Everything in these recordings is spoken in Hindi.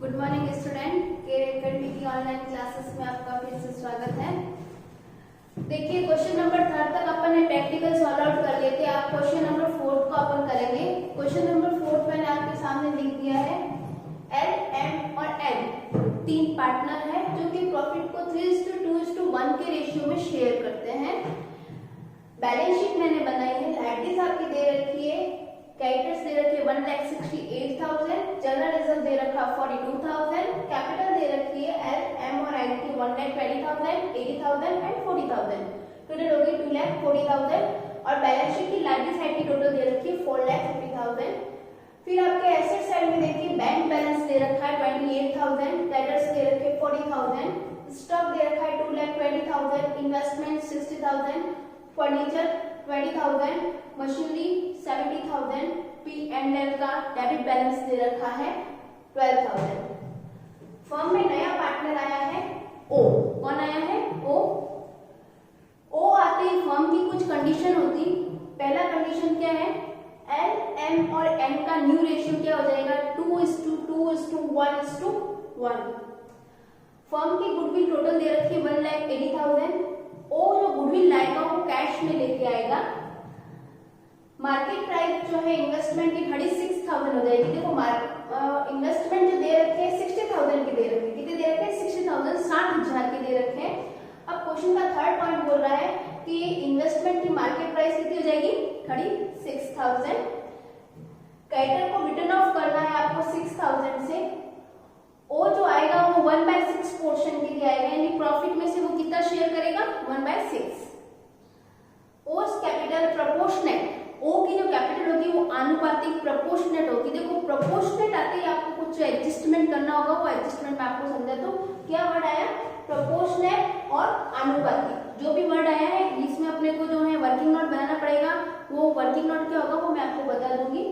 Good morning student, care academy की ऑनलाइन क्लासेस में आपका फिर से स्वागत है। देखिए क्वेश्चन नंबर 3 तक अपन ने प्रैक्टिकल सॉल्व आउट कर लिए थे। आप क्वेश्चन नंबर 4 को अपन करेंगे। क्वेश्चन नंबर 4 मैंने आपके सामने लिख दिया है। एल, एम और एन तीन पार्टनर है जो कि प्रॉफिट को 3:2:1 के रेशियो में शेयर करते हैं। बैलेंस शीट मैंने बनाई है। लाइबिलिटीज आपकी दे रखी है, क्रेडिटर्स दे रखे 1,68,000, जनरल रिजर्व दे रखा 42,000, कैपिटल दे रखी है एल, एम और एन की 1,20,000, 80,000 एंड 40,000। टोटल होगी 2,40,000 और बैलेंस शीट की लाइबिलिटी साइड की टोटल दे रखी है 4,50,000। फिर आपके एसेट साइड में देखिए बैंक बैलेंस दे रखा है 28,000, क्रेडिटर्स दे रखे 40,000, स्टॉक दे रखा है 2,20,000, इन्वेस्टमेंट 60,000, फर्नीचर 20,000, मशीनरी 70,000, P&L का डेबिट बैलेंस दे रखा है 12,000। फर्म में नया पार्टनर आया है O। कौन आया है? O आते ही फर्म की कुछ कंडीशन होती। पहला कंडीशन क्या है? L, M और N का न्यू रेशियो क्या हो जाएगा? 2:1:1। फर्म की गुडविल टोटल दे रखी है 1,80,000। O जो गुडविल लाएगा वो कैश में लेके आएगा। मार्केट प्राइस जो है इन्वेस्टमेंट की 36,000 हो जाएगी। देखो इन्वेस्टमेंट जो दे रखे हैं 60,000 के दे रखे हैं। कितने दे रखे हैं? 60,000, 60,000 के दे रखे हैं। अब क्वेश्चन का थर्ड पॉइंट बोल रहा है कि इन्वेस्टमेंट की मार्केट प्राइस कितनी हो जाएगी? 36,000। क्रेडिटर को रिटर्न ऑफ करना है आपको 6,000 से। ओ जो आएगा वो 1/6 पोर्शन के लिए आएगा, यानी प्रॉफिट में से वो कितना शेयर करेगा? 1/6। ओस कैपिटल प्रोपोर्शनेट, ओ की जो कैपिटल होगी वो आनुपातिक प्रोपोर्शनेट होगी। देखो प्रोपोर्शनेट आते ही आपको कुछ एडजस्टमेंट करना होगा, वो एडजस्टमेंट मैं आपको समझा दूं। क्या वर्ड आया? प्रोपोर्शनेट और आनुपातिक। जो भी वर्ड आया है इसमें अपने को जो है वर्किंग नोट बनाना पड़ेगा। वो वर्किंग नोट क्या होगा वो मैं आपको बता दूंगी।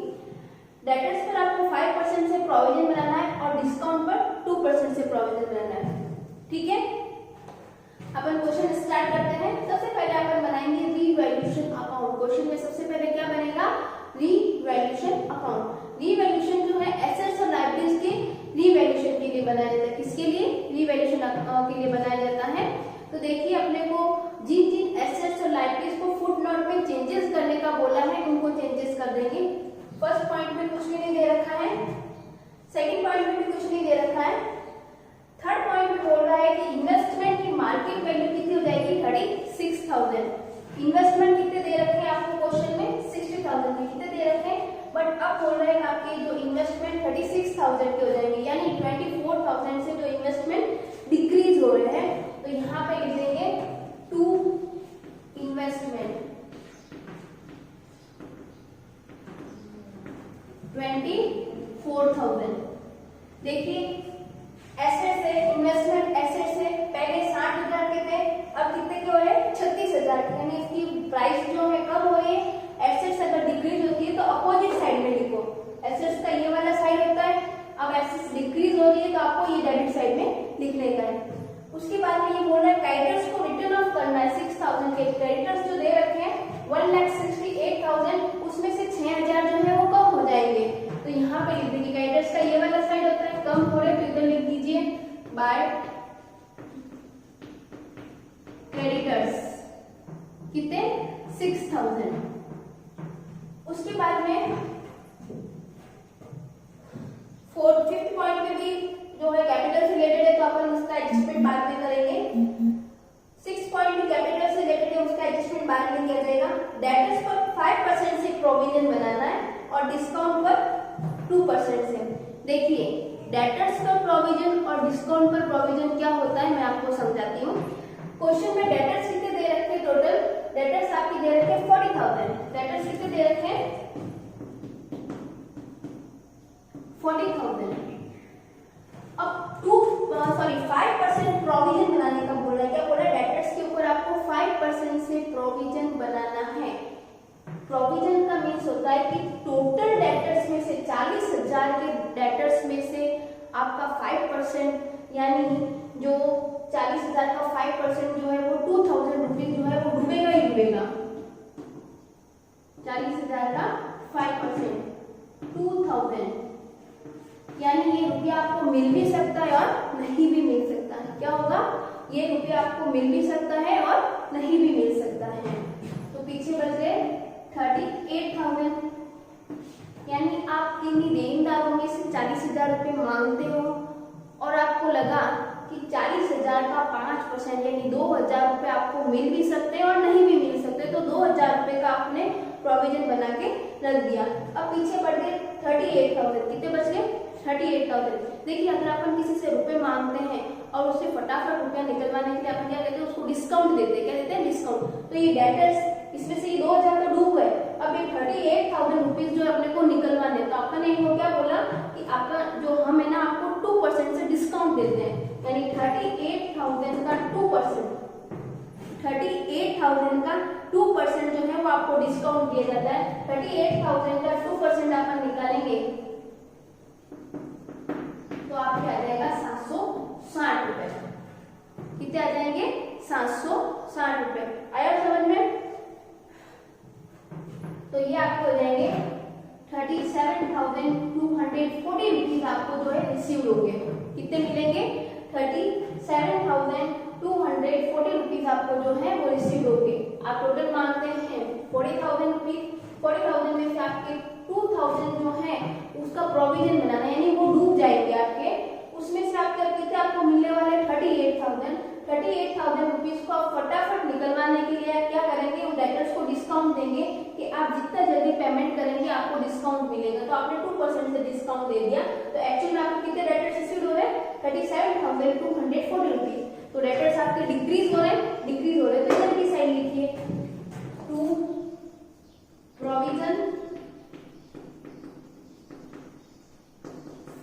डेटर्स पर आपको 5% से प्रोविजन बनाना है और डिस्काउंट पर 2% से प्रोविजन बनाना है। ठीक है, अपन क्वेश्चन स्टार्ट करते हैं। सबसे पहले अपन बनाएंगे रीवैल्यूएशन अकाउंट। क्वेश्चन में सबसे पहले क्या बनेगा? Revaluation account. रीवैल्यूएशन जो है एसेट्स और लायबिलिटीज के रीवैल्यूएशन के लिए बनाया जाता है। किसके लिए? रीवैल्यूएशन के लिए बनाया जाता है। तो देखिए अपने को जिन जिन एसेट्स और लायबिलिटीज को फुटनोट में चेंजेस करने का बोला है उनको चेंजेस कर देंगे। फर्स्ट पॉइंट में कुछ भी नहीं दे रखा है, सेकंड पॉइंट में भी कुछ नहीं दे रखा है, थर्ड पॉइंट में बोल रहा है कि इन्वेस्टमेंट की मार्केट वैल्यू कितनी हो जाएगी? 36,000। इन्वेस्टमेंट कितने दे रखे हैं आपको क्वेश्चन में? 60,000 के कितने दे रखे हैं, बट अब बोल रहे हैं आपके जो इन्वेस्टमेंट 36,000 के हो जाएंगे, यानी 24,000 से जो इन्वेस्टमेंट डिक्रीज हो रहे हैं। तो यहाँ पे लिख देंगे टू इन्वेस्टमेंट 24,000। देखिए एसेट से इन्वेस्टमेंट, एसेट से पहले 60,000 के थे, अब कितने के हो रहे हैं? 36,000। यानी इसकी प्राइस जो है कम हो रही है। एसेट्स अगर डिक्रीज होती है तो अपोजिट साइड में लिखो। एसेट्स का ये वाला साइड होता है, अब एसेट्स डिक्रीज हो रही है तो आपको ये डेबिट साइड में लिखने का है। उसके बाद में ये बोल रहा है क्रेडिटर्स को रिटर्न ऑफ करना है 6,000 के। क्रेडिटर्स जो दे रखे हैं 1,68,000, उसमें से 6,000 जो है वो कम हो जाएंगे। तो यहाँ पे लिख देंगे क्रेडिटर्स का ये वाला साइड होता है, कम हो रहे तो इधर लिख दीजिए बाय क्रेडिटर्स कितने? 6,000। उसके बाद में फिफ्थ पॉइंट में भी जो है कैपिटल से रिलेटेड है तो अपन उसका एडजस्टमेंट बाद में करेंगे। 6 पॉइंट भी कैपिटल से रिलेटेड है, उसका एडजस्टमेंट बाद में किया जाएगा। डेटर्स पर 5% से प्रोविजन बनाना है और डिस्काउंट पर 2% से। देखिए डेटर्स पर प्रोविजन और डिस्काउंट पर प्रोविजन क्या होता है मैं आपको समझाती हूँ। क्वेश्चन में डेटर्स कितने दे रखे? टोटल डेटर्स आपकी दे रखे 40,000। डेटर्स कितने दे रखे? 40,000। अब 5% प्रोविजन बनाने का बोला है। क्या बोला? डेटर्स के ऊपर आपको 5% से प्रोविजन बनाना है। प्रोविजन का मीन्स होता है कि टोटल डेटर्स में से 40,000 के डेटर्स में से आपका 5% यानी जो 40,000 का 5% जो है वो 2,000 रुपीज जो है वो डूबेगा ही डूबेगा। 40,000 का 5% 2,000 यानी ये रुपया रुपया आपको मिल भी सकता है और नहीं भी मिल सकता है। क्या होगा, ये रुपया आपको मिल भी सकता है और नहीं भी मिल सकता है। तो पीछे बच गए 38,000, यानी आप किन्हीं देनदारों में से 40,000 रुपये मांगते हो और आपको लगा कि 40,000 का 5% यानी 2,000 रुपये आपको मिल भी सकते हैं और नहीं भी मिल सकते, तो 2,000 रुपये का आपने प्रोविजन बना के रख दिया। अब पीछे बढ़ गए 38,000, कितने बच गए 38,000। देखिए अगर अपन किसी से रुपए मांगते हैं और उससे फटाफट रुपया निकलवाने के लिए अपन क्या कहते हैं, उसको डिस्काउंट देते हैं। क्या देते हैं, डिस्काउंट। तो ये डेटर्स, इसमें से ये 2,000 तो डूब गए। अब ये 38,000 रुपीज जो अपने को निकलवाने, तो अपन ने इनको क्या बोला कि अपन जो हम है ना आपको 2% से डिस्काउंट देते हैं, यानी 38,000 का 2%, 38,000 का 2% जो है वो आपको डिस्काउंट दिया जाता है। 38,000 का 2% अपन निकालेंगे तो आपके आ जाएगा 760 रुपए। कितने आ जाएंगे, 760 रुपए। आया समझ में? तो ये आपको हो जाएंगे 37,240 रुपीज आपको जो है रिसीव होंगे। कितने मिलेंगे, 37,240 रुपीज आपको जो है वो रिसीव होंगे। आप टोटल मांगते हैं 40,000 रुपीज, 40,000 में से आपके 2,000 जो है उसका प्रोविजन बनाना, यानी वो डूब जाएंगे आपके, उसमें से आप क्या कहते हैं आपको मिलने वाले 38,000 रुपीज को आप फटाफट निकलवाने के लिए क्या करेंगे, उन डेटर्स को डिस्काउंट देंगे कि आप जितना जल्दी पेमेंट करेंगे आपको डिस्काउंट मिलेगा। तो आपने 2% से डिस्काउंट दे दिया, तो एक्चुअली में आपको कितने डेटर्स रिसीव हो रहे हैं, 37,240 रुपीज। तो डेटर्स आपके डिक्रीज हो रहे हैं, डिक्रीज हो रहे हैं। तो इधर की साइड लिखिए, to provision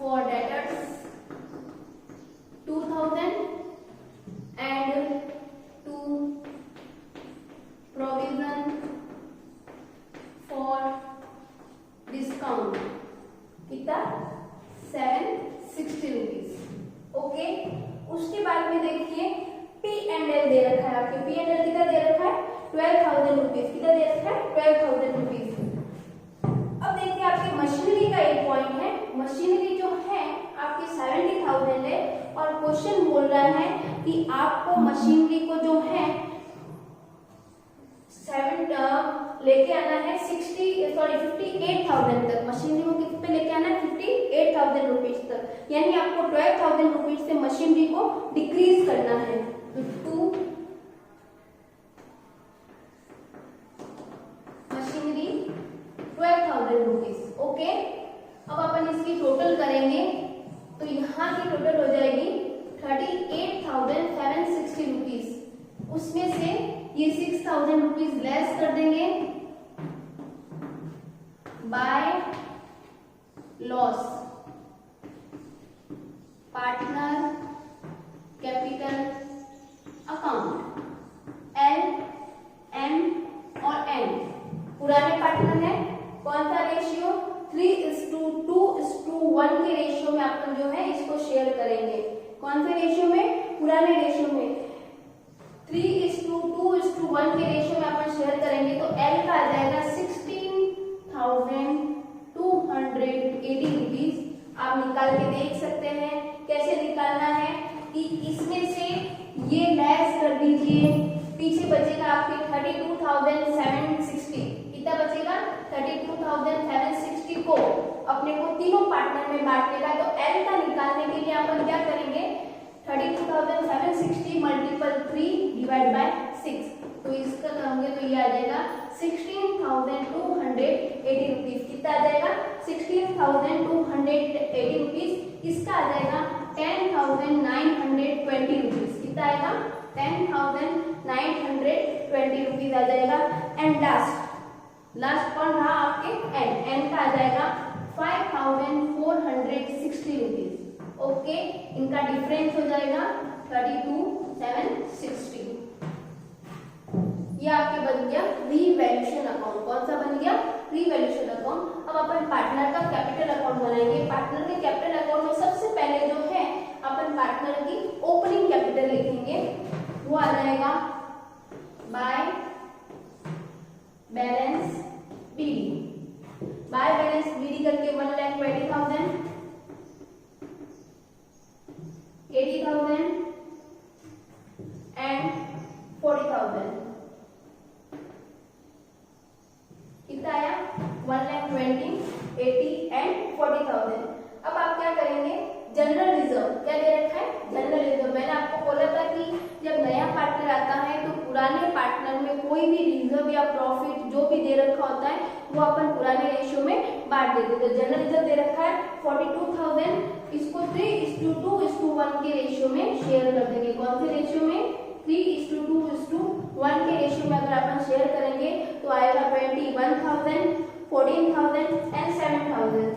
for debtors 2,000 and to provision for discount कितना 760 रुपीज। ओके, उसके बाद में देखिए P&L दे रखा है आपके, P&L कितना दे रखा है 12,000 रुपीज। कितना दे रखा है 12,000 रुपीज। अब देखिए आपकी मशीनरी का एक पॉइंट है, मशीनरी जो है आपकी 70,000 है और क्वेश्चन बोल रहा है कि आपको मशीनरी को जो है 7 लेके आना है 58,000 तक। मशीनरी को किस पे लेके आना है 58,000 रुपीज तक, यानी आपको 12,000 रुपीज से मशीनरी को डिक्रीज करना है। तो मशीनरी 12,000 रुपीज। ओके, अब अपन इसकी टोटल करेंगे तो यहाँ की टोटल हो जाएगी 38,760 रुपीज। उसमें से ये 6,000 रुपीज लेस कर देंगे by loss, partner capital account, L, M और N पुराने पार्टनर है। कौन सा रेशियो, 3:2:1 के रेशियो में अपन जो है इसको शेयर करेंगे। कौन से रेशियो में, पुराने रेशियो में 3:2:1 के रेशियो में अपन शेयर करेंगे। तो L का आ जाएगा 16,280 रुपीज। आप निकाल के देख सकते हैं कैसे निकालना है कि इसमें से ये लेस कर दीजिए, पीछे बचेगा आपके 32,760। कितना बचेगा 32,760 को अपने को तीनों पार्टनर में बांटने का। तो L का निकालने के लिए अपन क्या करेंगे, 32,760 मल्टीपल 3 डिवाइड बाय 6। तो इसका करोगे तो ये आ जाएगा 16,280 रुपीज। कितना आ जाएगा 16,280 रुपीज। इसका आ जाएगा 10,920 रुपीज। कितना आएगा 10,920 रुपीज आ जाएगा। एंड लास्ट कौन रहा आपके, एन का आ जाएगा 5,460 रुपीज। ओके, इनका डिफरेंस हो जाएगा 32,760। ये आपके बन गया रीवैल्यूएशन अकाउंट। कौन सा बन गया, रीवैल्यूएशन अकाउंट। अब अपन पार्टनर का कैपिटल अकाउंट बनाएंगे। पार्टनर के कैपिटल अकाउंट में सबसे पहले जो है अपन पार्टनर की ओपनिंग कैपिटल लिखेंगे, वो आ जाएगा by balance BD. By balance BD करके 1,20,000 80,000 एंड 40,000। कितना आया? 1,20,000, 80 एंड 40,000। अब आप क्या करेंगे? जनरल रिजर्व क्या दे रखा है? General reserve. मैंने आपको बोला था कि जब नया पार्टनर आता है तो पुराने पार्टनर में कोई भी रिजर्व या प्रॉफिट जो भी दे रखा होता है वो अपन पुराने रेशियो में बांट देते। तो जनरल रिजर्व दे रखा है 42,000, इसको 3:2:1 के रेशियो में शेयर कर देंगे। कौन से रेशियो में? 3:2:1 के रेशियो में अगर अपन शेयर करेंगे तो आएगा 21,000, 14,000 एंड 7,000।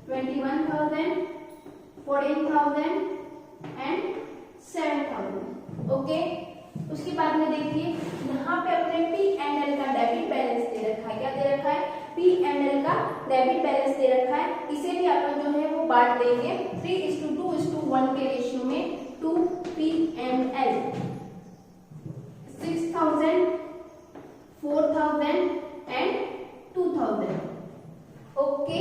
21,000, 14,000 एंड 7,000। ओके। उसके बाद में देखिए यहाँ पे अपने P&L का डेबिट बैलेंस दे रखा है। क्या दे रखा है? P&L का डेबिट बैलेंस दे रखा है। इसे भी अपन जो है वो बांट देंगे 3:2:1 के रेशियो में। To P&L 6,000, 4,000 and 2,000। ओके।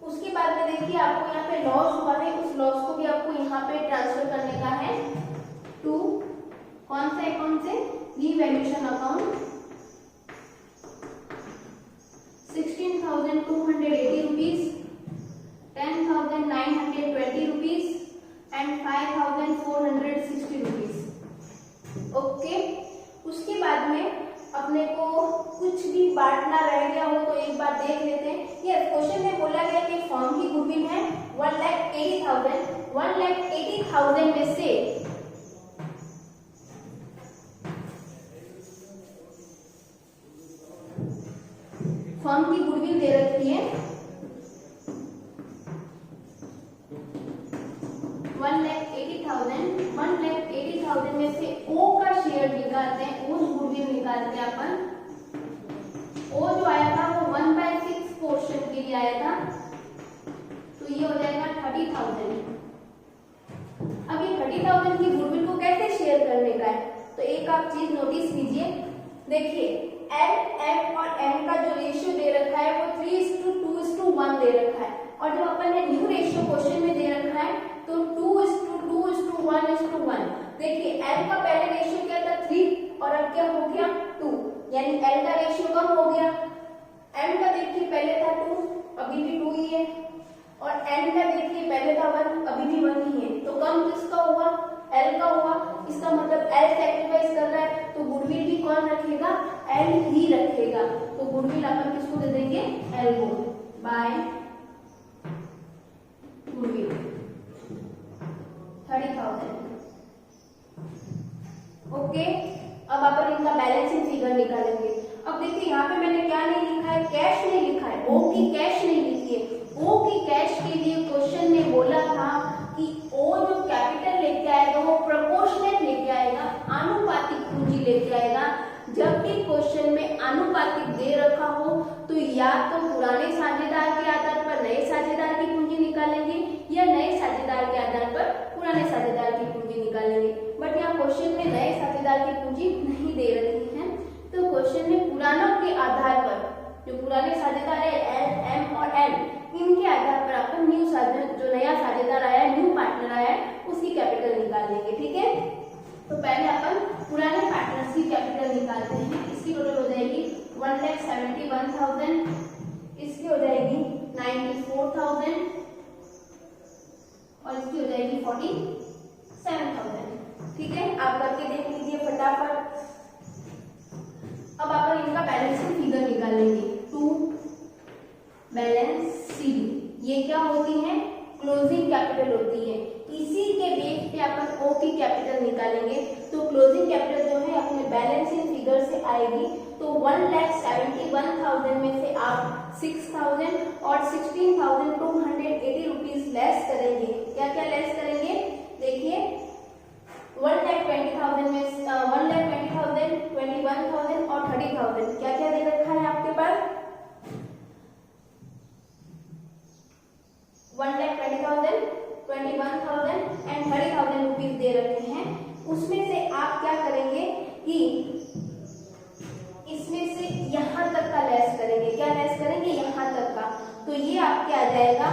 उसके बाद में देखिए आपको यहाँ पे लॉस हुआ है, उस लॉस को भी आपको यहाँ पे ट्रांसफर करने का है टू कौन से अकाउंट से? Revaluation account. 16,280 rupees, 10,920 rupees and 5,460 rupees. Okay. उसके बाद में अपने को कुछ भी बांटना रह गया हो तो एक बार देख लेते हैं। ये क्वेश्चन में बोला गया कि फर्म की गुडविल है 1,80,000। 1,80,000 में से फर्म की गुडविल दे रखी है 1,80,000। 1,80,000 में से ओ का शेयर निकालते हैं, उस गुडविल निकालते हैं अपन। ओ जो आया था वो 1/6 पोर्शन के लिए आया था, तो ये हो जाएगा 30,000। अब ये 30,000 की गुडविल को कैसे शेयर करने का है? तो एक आप चीज नोटिस कीजिए। देखिए एल, एम और एम का जो रेशियो दे रखा है वो 3:2:1 दे रखा है, और जब अपन ने न्यू रेशियो क्वेश्चन में दे रखा है तो 2:2:1:1। देखिए एल का पहले रेशियो क्या था? 3 और अब क्या हो गया? 2, यानी एल का रेशियो कम हो गया। एम का देखिए पहले था 2, अभी भी 2 ही है, और एन का देखिए पहले था 1, अभी भी 1 ही है। तो कम किसका हुआ? एल का हुआ। इसका मतलब एल सैक्रिफाइस कर रहा है, तो गुडविल भी कौन रखेगा? एल ही रखेगा। तो गुडविल अपन किसको दे देंगे? एल को बाय गुडविल 30,000। ओके। अब अपन इनका बैलेंसिंग फिगर निकालेंगे। अब देखिए यहाँ पे मैंने क्या नहीं लिखा है? कैश नहीं लिखा है, ओ की कैश नहीं लिखी है। ओ की कैश के लिए क्वेश्चन ने बोला था कि ओ जो कैपिटल लेके आएगा वो प्रोपोर्शनेट लेके आएगा, आनुपातिक पूंजी लेके आएगा। जब भी क्वेश्चन में आनुपातिक दे रखा हो तो या तो पुराने साझेदार के आधार पर नए साझेदार की पूंजी निकालेंगे या नए साझेदार के आधार पर पुराने साझेदार की पूंजी निकालेंगे। बट यहाँ क्वेश्चन में नए साझेदार की पूंजी नहीं दे रही है, तो क्वेश्चन में पुरानों के आधार पर जो पुराने साझेदार है एल, एम और एन, इनके आधार पर अपन न्यू जो नया साझेदार आया है, न्यू पार्टनर आया है, उसकी कैपिटल निकाल लेंगे। ठीक है। तो पहले अपन पुराने पार्टनर्स की कैपिटल निकालते हैं। इसकी टोटल हो जाएगी 1,71,000, इसकी हो जाएगी 94,000 और इसकी हो जाएगी 47,000। ठीक है। आप करके देख लीजिए फटाफट। अब अपन इनका बैलेंसिंग फिगर निकालेंगे। टू बैलेंस शीट, ये क्या होती है? क्लोजिंग कैपिटल होती है। इसी के बेस पे अपन ओ की कैपिटल निकालेंगे। तो क्लोजिंग कैपिटल जो है अपने बैलेंसिंग फिगर से आएगी। तो 1,71,000 में से आप 6,000 और 16,280 रुपीज लेस करेंगे। क्या क्या लेस करेंगे? देखिए 1,20,000 में 1,20,000, 21,000 और 30,000 क्या क्या दे रखा है आपके पास? 1,20,000, 21,000 एंड 30,000 रुपीज दे रखे हैं। उसमें से आप क्या करेंगे कि इसमें से यहाँ तक का लेस करेंगे। क्या लेस करेंगे? यहाँ तक का। तो ये आपके आ जाएगा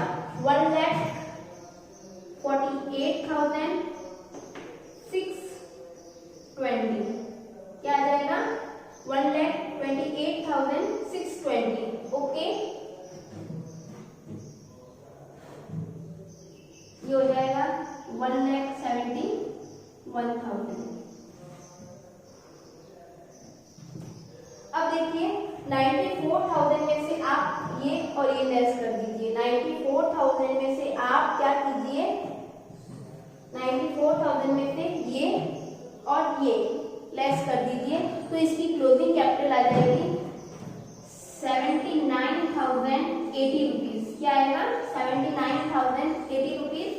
1,48,000 94,000 में से आप ये और ये लेस कर दीजिए। 94,000 में से आप क्या कीजिए, 94,000 में से ये और ये लेस कर दीजिए, तो इसकी क्लोजिंग कैपिटल आ जाएगी 79,080 रुपीज। क्या आएगा, 79,080 रुपीज,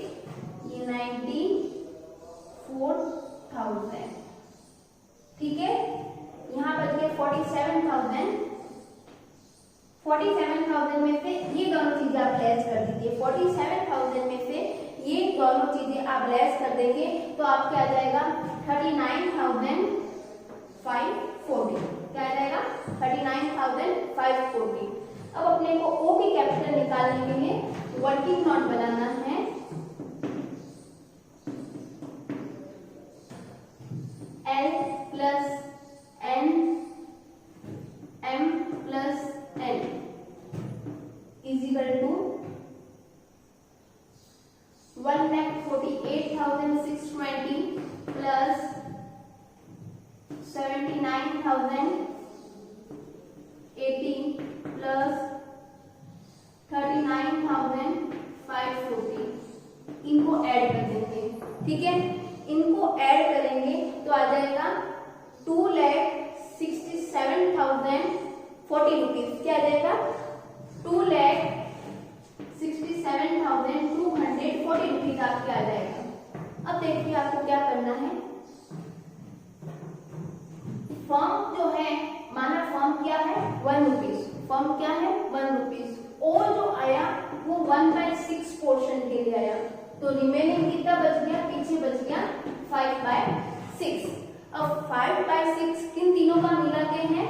ये 94,000। ठीक है, यहाँ बच गया 47,000। 47,000 में से ये दोनों चीजें आप लेस कर दीजिए। 47,000 में से ये दोनों चीजें आप लेस कर देंगे तो आपके आ जाएगा 39,540। क्या आ जाएगा, 39,540। अब अपने को ओ की कैपिटल निकालने के लिए वर्किंग नोट बनाना है। L plus N M plus N equal to 1,48,620 plus 79,080 plus 39,540। इनको ऐड कर देंगे। ठीक है, इनको ऐड करेंगे तो आ जाएगा 2,67,040 रुपीज। क्या आ जाएगा, 2,67,240 रुपीज आपके आ जाएगा। अब देखिए आपको क्या करना है, फॉर्म जो है, माना फॉर्म क्या है 1 रुपीज, फॉर्म क्या है 1 रुपीज। ओ जो आया वो 1/6 पोर्शन के लिए आया, तो रिमेनिंग कितना बच गया, पीछे बच गया 5/6। अब 5/6 किन तीनों का मिलाते हैं,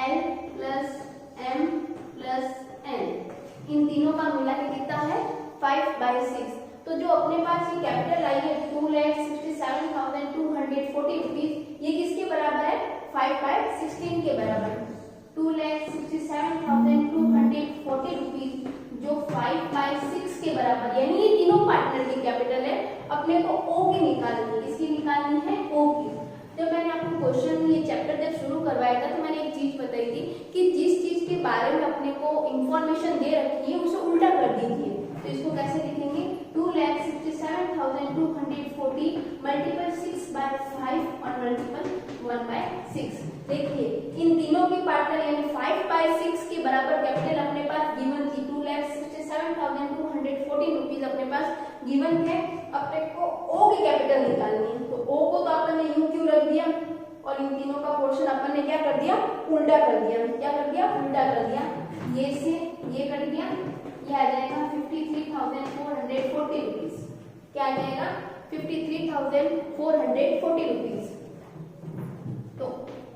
L plus M plus N, इन तीनों का मिला के कितना है 5/6। तो जो अपने पास ये कैपिटल आई है 2,67,240 रुपीज, ये किसके बराबर है, 5/16 के बराबर। 2,67,240 रुपीज जो 5/6 के बराबर, यानी ये तीनों पार्टनर की कैपिटल है। अपने को ओ की निकालनी है, इसकी निकालनी है ओ की। जब मैंने आपको क्वेश्चन ये चैप्टर जब शुरू करवाया था तो मैंने एक चीज बताई थी कि जिस चीज के बारे में अपने को इंफॉर्मेशन दे रखी है उसे उल्टा कर दीजिए। तो इसको कैसे लिखेंगे, 2,67,240 मल्टीपल 6/5 और मल्टीपल 1/6। देखिए इन तीनों की पार्टनर यानी 5/6 के बराबर कैपिटल अपने पास गिवन थी, 2,67,240 रुपीज अपने पास गिवन है। अपने को ओ की कैपिटल निकालनी है, तो ओ को तो अपन ने यूं क्यों रख दिया और इन तीनों का पोर्शन अपन ने क्या कर दिया, उल्टा कर दिया। क्या कर दिया, उल्टा कर दिया। ये से ये कट गया, ये आ जाएगा 53,440 रुपीज। क्या आ जाएगा, 53,440 रुपीज। तो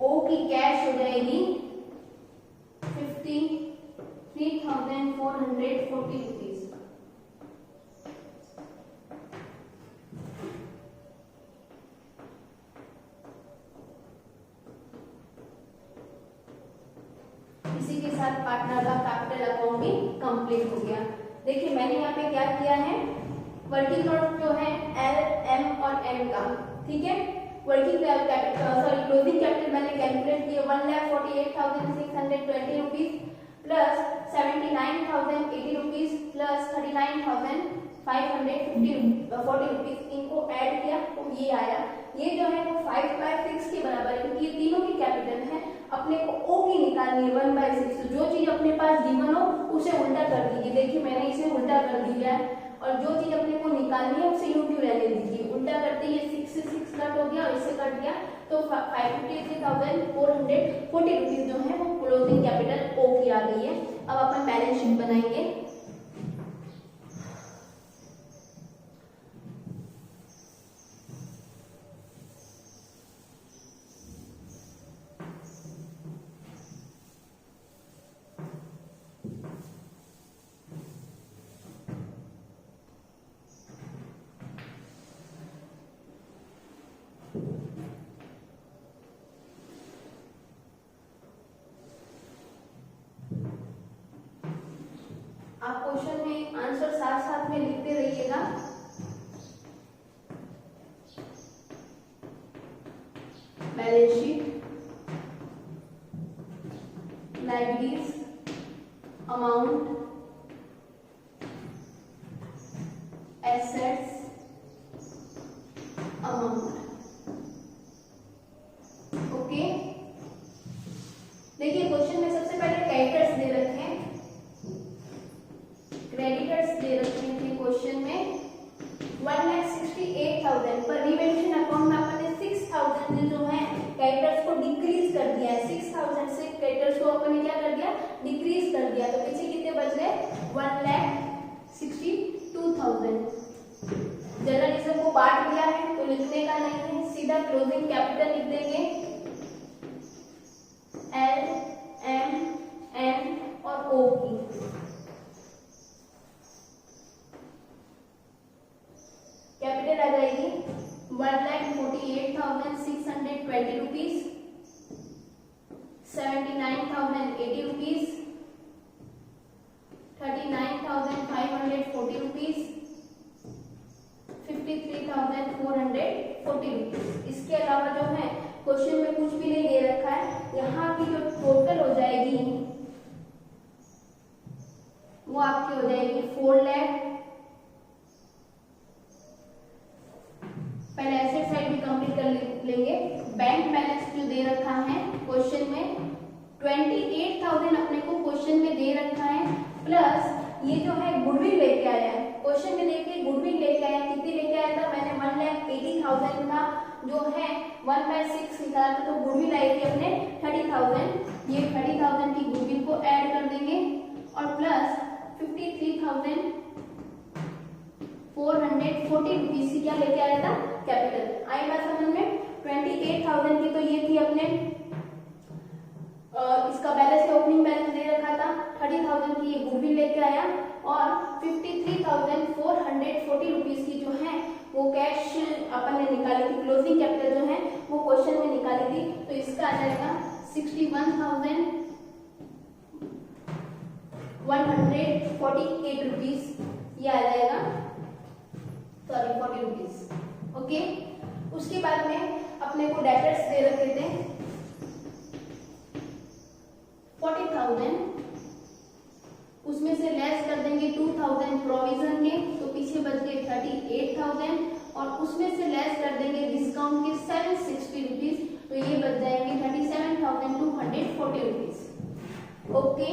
ओ की कैश हो जाएगी 53,440 रुपीज। इसी के साथ पार्टनर का कैपिटल अकाउंट भी कंप्लीट हो गया। देखिए मैंने यहाँ पे क्या किया है, वर्किंग नोट जो है L M और N का, ठीक है। वर्किंग कैपिटल क्लोजिंग कैपिटल मैंने कैलकुलेट किया 1,48,620 rupees plus 79,080 rupees plus 39,540 rupees. इनको ऐड किया तो ये आया। ये जो है वो 5/6 के बराबर है क्योंकि ये तीनों की कैपिटल है। अपने को ओ की निकालनी है 1/6। तो जो चीज अपने पास गिवन हो उसे उल्टा कर दीजिए। देखिए मैंने इसे उल्टा कर दिया है और जो चीज अपने को निकालनी है उसे यूं क्यों रहने दीजिए। उल्टा करते ये 6 से 6 कट हो गया और इससे कट गया तो 53,440 रुपीज जो है वो क्लोजिंग कैपिटल ओ की आ गई है। अब अपन बैलेंस शीट बनाएंगे। आप क्वेश्चन में आंसर साथ साथ में लिखते रहिएगा। Balance sheet liabilities amount, assets amount. Okay, देखिए क्वेश्चन में सबसे पहले क्रेडिटर्स दे रखे हैं, क्रेडिटर्स दे रखे थे क्वेश्चन में 1,68,000 पर रिवैल्यूएशन अकाउंट में अपन ने 6,000 जो है क्रेडिटर्स को डिक्रीज कर दिया है। 6,000 से क्रेडिटर्स को अपन ने क्या कर दिया, डिक्रीज कर दिया। तो पीछे कितने बच गए, 1,62,000। जर्नलिज्म को बांट दिया है तो लिखने का नहीं है, सीधा क्लोजिंग कैपिटल लिख देंगे, एल एम एन और ओ की। कैपिटल आ जाएगी 1,48,620 रुपीज, 79,080 रुपीज, 39,540 रुपीज, 53,440 रुपीज। इसके अलावा जो है क्वेश्चन में कुछ भी नहीं दे रखा है, यहाँ की जो टोटल हो जाएगी वो आपकी हो जाएगी 4 लाख। पहले एसेट साइड भी कंप्लीट कर लेंगे। बैंक बैलेंस जो दे रखा है क्वेश्चन में 28,000 अपने को क्वेश्चन में दे रखा है, प्लस ये जो है गुडविल लेके आया है। क्वेश्चन में देखिए गुडविल लेके आया, कितनी लेके आया था, मैंने 1,80,000 का जो है 1/6 निकाला था, तो गुडविल आई थी अपने 30,000। ये 30,000 की गुडविल को ऐड कर देंगे और प्लस 53,440 रुपीज की क्या लेके आया था, कैपिटल। आई बात समझ में। 28,000 की तो ये थी अपने इसका बैलेंस के ओपनिंग बैलेंस दे रखा था, 30,000 की ये गुडविल लेके आया और 53,440 रुपीज की जो है वो कैश अपन ने निकाली थी, क्लोजिंग कैपिटल जो है वो क्वेश्चन में निकाली थी। तो इसका आ जाएगा 61,148 रुपीज, ये आ जाएगा, सॉरी 40 रुपीज। ओके, उसके बाद में अपने को डेटर्स दे रखे थे 40,000, उसमें से लेस कर देंगे 2,000 प्रोविजन के, तो पीछे बच गए 38,000 और उसमें से लेस कर देंगे डिस्काउंट के 760 रुपीज, तो ये बच जाएंगे 37,240 रुपीज। ओके,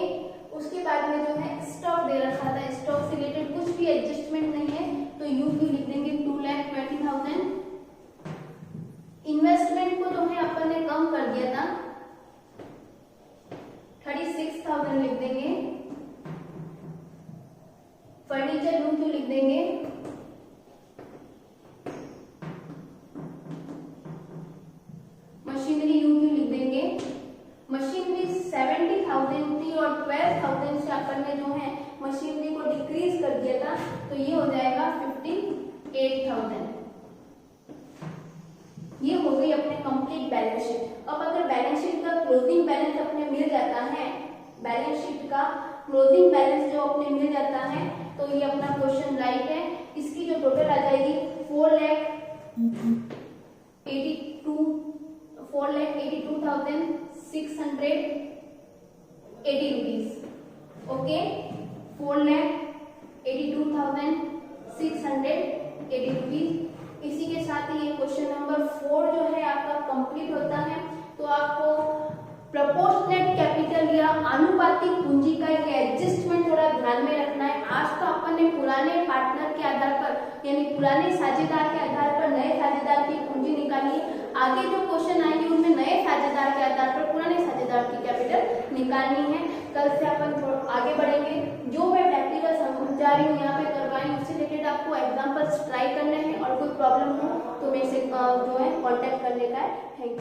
उसके बाद में जो है स्टॉक दे रखा था, स्टॉक से रिलेटेड कुछ भी एडजस्टमेंट नहीं है, तो यू भी लिख देंगे 2,20,000। इन्वेस्टमेंट को जो है अपन ने कम कर दिया था, 36,000 लिख देंगे। फर्नीचर रूम क्यों लिख देंगे, मशीनरी यू क्यों लिख देंगे। मशीनरी 70,000 थी और 12,000 से अपन ने जो है मशीनरी को डिक्रीज कर दिया था, तो ये हो जाएगा 58,000। ये हो गई अपने कंप्लीट बैलेंस शीट। अब अगर बैलेंस शीट का क्लोजिंग बैलेंस अपने मिल जाता है, बैलेंस शीट का क्लोजिंग बैलेंस जो अपने मिल जाता है, तो ये अपना क्वेश्चन राइट है। इसकी जो टोटल आ जाएगी 4,82,680 रुपीज। Okay, 4,82,680 rupees. इसी के साथ ही ये क्वेश्चन नंबर 4 जो है आपका कंप्लीट होता है। तो आपको प्रोपोर्शनेट कैपिटल या आनुपातिक पूंजी का एक एडजस्टमेंट थोड़ा ध्यान में रखना है। आज तो अपन ने पुराने पार्टनर के आधार पर यानी पुराने साझेदार के आधार पर नए साझेदार की पूंजी निकाली। आगे जो क्वेश्चन आएंगे उनमें नए साझेदार के आधार पर पुराने साझेदार की कैपिटल निकालनी है। कल से अपन आगे बढ़ेंगे। जो मैं प्रैक्टिकल समझा रही हूँ यहाँ पे करवाई, उससे रिलेटेड आपको एग्जाम्पल्स ट्राई करने हैं और कोई प्रॉब्लम हो तो मेरे से जो है कॉन्टेक्ट करने का है। Thank you.